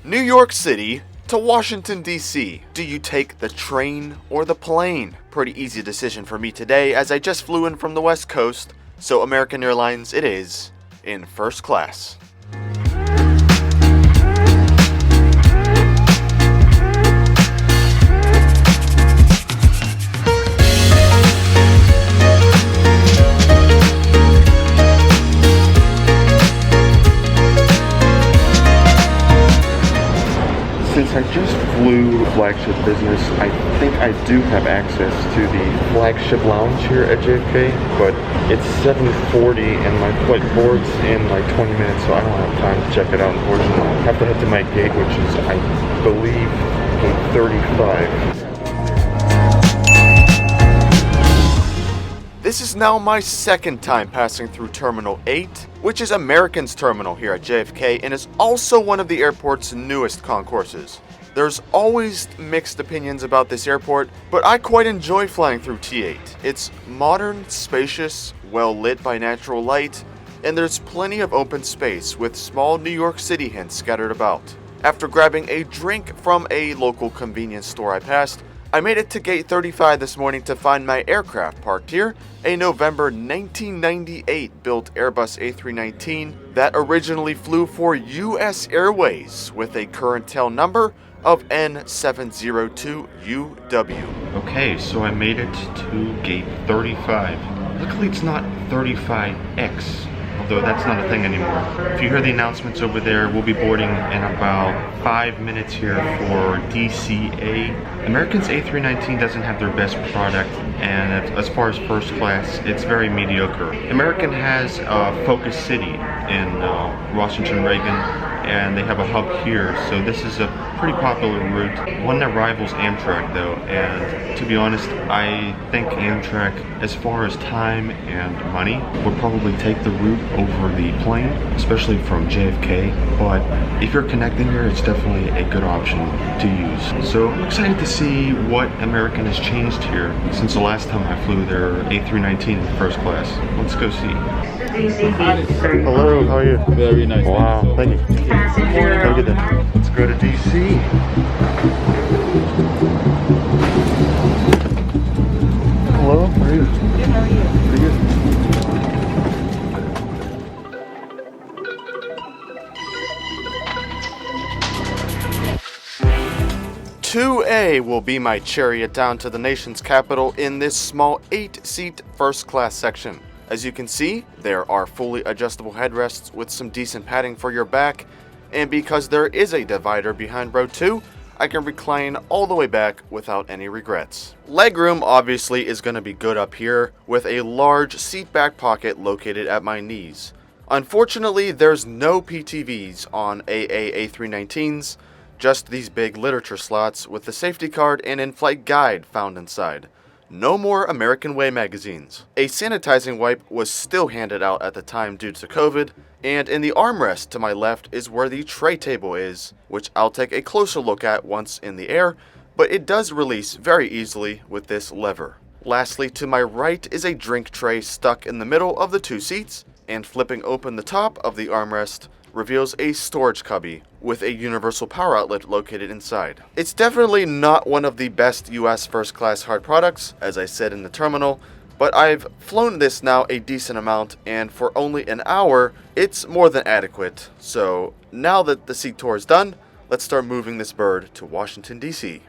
New York City to Washington, D.C. Do you take the train or the plane? Pretty easy decision for me today as I just flew in from the West Coast, so American Airlines it is, in first class. Since I just flew flagship business, I think I do have access to the flagship lounge here at JFK, but it's 7:40 and my flight boards in like 20 minutes, so I don't have time to check it out, unfortunately. I have to head to my gate, which is, I believe, gate 35. This is now my second time passing through Terminal 8, which is American's terminal here at JFK and is also one of the airport's newest concourses. There's always mixed opinions about this airport, but I quite enjoy flying through T8. It's modern, spacious, well lit by natural light, and there's plenty of open space with small New York City hints scattered about. After grabbing a drink from a local convenience store I passed, I made it to gate 35 this morning to find my aircraft parked here, a November 1998 built Airbus A319 that originally flew for US Airways with a current tail number of N702UW. Okay, so I made it to gate 35. Luckily it's not 35X, although that's not a thing anymore. If you hear the announcements over there, we'll be boarding in about 5 minutes here for DCA. American's A319 doesn't have their best product, and as far as first class, it's very mediocre. American has Focus City in Washington Reagan, and they have a hub here, so this is a pretty popular route. One that rivals Amtrak though, and to be honest, I think Amtrak, as far as time and money, would probably take the route over the plane, especially from JFK, but if you're connecting here, it's definitely a good option to use. So I'm excited to see what American has changed here since the last time I flew their A319 in first class. Let's go see. Hello, how are you? Very nice. Wow, thank you. Have a good day. Let's go to DC. Hello, how are you? Good, how are you? Pretty good. 2A will be my chariot down to the nation's capital in this small 8-seat first class section. As you can see, there are fully adjustable headrests with some decent padding for your back, and because there is a divider behind row 2, I can recline all the way back without any regrets. Legroom obviously is going to be good up here, with a large seat back pocket located at my knees. Unfortunately, there's no PTVs on AA319s, just these big literature slots with the safety card and in-flight guide found inside. No more American Way magazines. A sanitizing wipe was still handed out at the time due to COVID, and in the armrest to my left is where the tray table is, which I'll take a closer look at once in the air, but it does release very easily with this lever. Lastly, to my right is a drink tray stuck in the middle of the two seats, and flipping open the top of the armrest reveals a storage cubby with a universal power outlet located inside. It's definitely not one of the best US first class hard products, as I said in the terminal, but I've flown this now a decent amount, and for only an hour, it's more than adequate. So now that the seat tour is done, let's start moving this bird to Washington, D.C.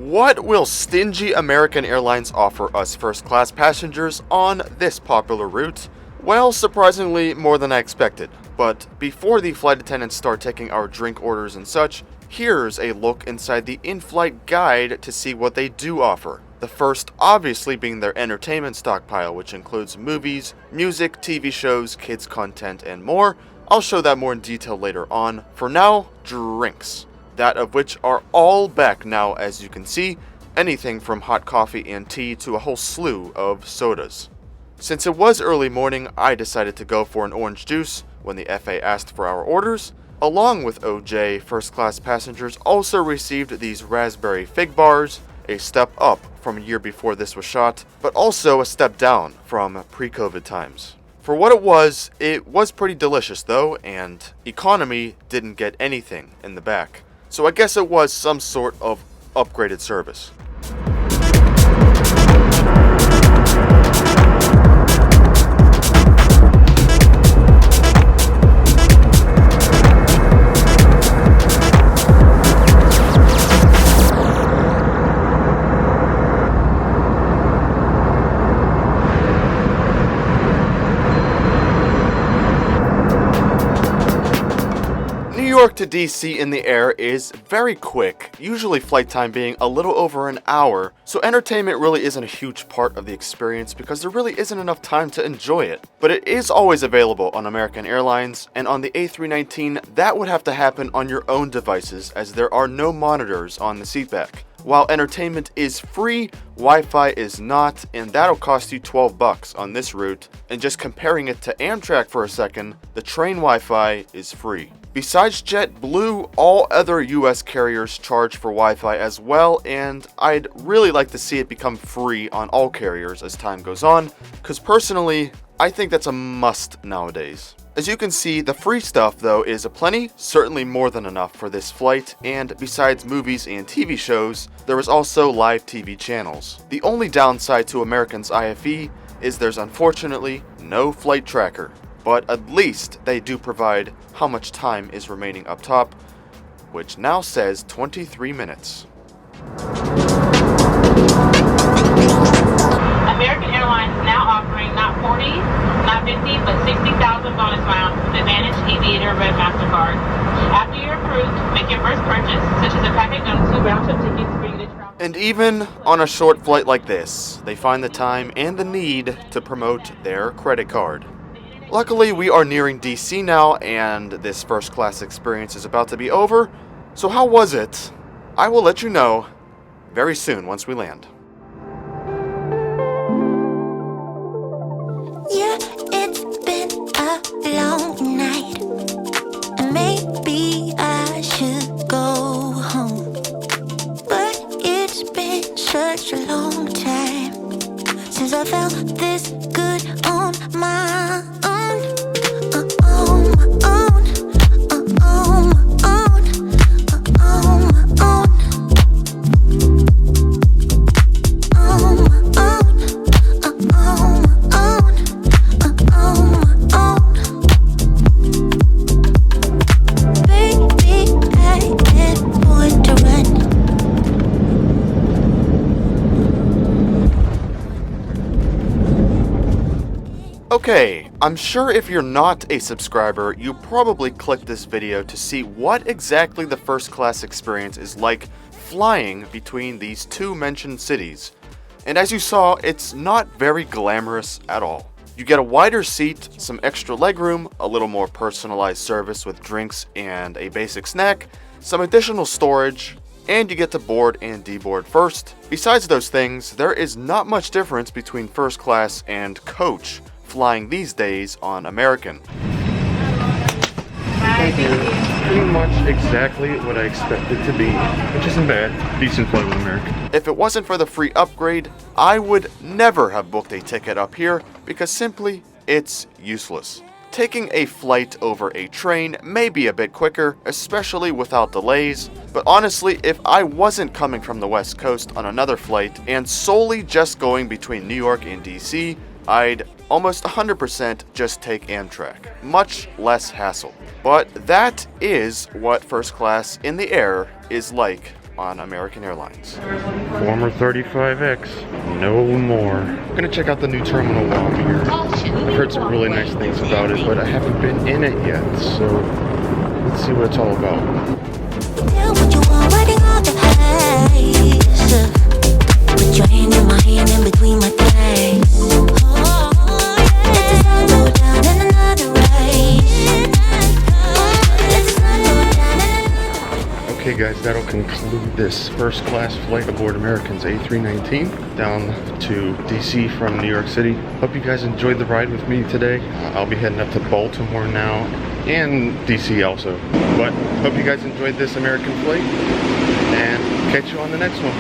What will stingy American Airlines offer us first-class passengers on this popular route? Well, surprisingly, more than I expected. But before the flight attendants start taking our drink orders and such, here's a look inside the in-flight guide to see what they do offer. The first obviously being their entertainment stockpile, which includes movies, music, TV shows, kids content, and more. I'll show that more in detail later on. For now, drinks. That of which are all back now, as you can see, anything from hot coffee and tea to a whole slew of sodas. Since it was early morning, I decided to go for an orange juice when the FA asked for our orders. Along with OJ, first-class passengers also received these raspberry fig bars, a step up from a year before this was shot, but also a step down from pre-COVID times. For what it was pretty delicious though, and economy didn't get anything in the back. So I guess it was some sort of upgraded service. New York to DC in the air is very quick, usually flight time being a little over an hour, so entertainment really isn't a huge part of the experience because there really isn't enough time to enjoy it. But it is always available on American Airlines, and on the A319 that would have to happen on your own devices as there are no monitors on the seatback. While entertainment is free, Wi-Fi is not, and that'll cost you $12 on this route. And just comparing it to Amtrak for a second, the train Wi-Fi is free. Besides JetBlue, all other US carriers charge for Wi-Fi as well, and I'd really like to see it become free on all carriers as time goes on, because personally, I think that's a must nowadays. As you can see, the free stuff though is aplenty, certainly more than enough for this flight, and besides movies and TV shows, there is also live TV channels. The only downside to American's IFE is there's unfortunately no flight tracker, but at least they do provide how much time is remaining up top, which now says 23 minutes. American Airlines is now offering not 40, not 50, but 60,000 bonus miles with Advantage Aviator Red MasterCard. After you're approved, make your first purchase, such as a package of 2 round-trip tickets for you to travel. And even on a short flight like this, they find the time and the need to promote their credit card. Luckily, we are nearing DC now, and this first class experience is about to be over. So how was it? I will let you know very soon once we land. Yeah, it's been a long night, and maybe I should go home. But it's been such a long time since I felt this good on my own. Okay, I'm sure if you're not a subscriber, you probably clicked this video to see what exactly the first class experience is like flying between these two mentioned cities. And as you saw, it's not very glamorous at all. You get a wider seat, some extra legroom, a little more personalized service with drinks and a basic snack, some additional storage, and you get to board and deboard first. Besides those things, there is not much difference between first class and coach flying these days on American. Thank you. Pretty much exactly what I expected to be, which isn't bad. Decent flight with American. If it wasn't for the free upgrade, I would never have booked a ticket up here because simply it's useless. Taking a flight over a train may be a bit quicker, especially without delays, but honestly, if I wasn't coming from the West Coast on another flight and solely just going between New York and DC, I'd almost 100% just take Amtrak. Much less hassle. But that is what first class in the air is like on American Airlines. Former 35X, no more. I'm gonna check out the new terminal while I'm here. I've heard some really nice things about it, but I haven't been in it yet, so let's see what it's all about. Tell what you want, riding all the highs. Put your hand in my hand in between my thighs. Let the sun go down and another rise. Let the sun go down and another. Okay guys, that'll conclude this first class flight aboard American's A319 down to DC from New York City. Hope you guys enjoyed the ride with me today. I'll be heading up to Baltimore now and DC also. But hope you guys enjoyed this American flight and catch you on the next one.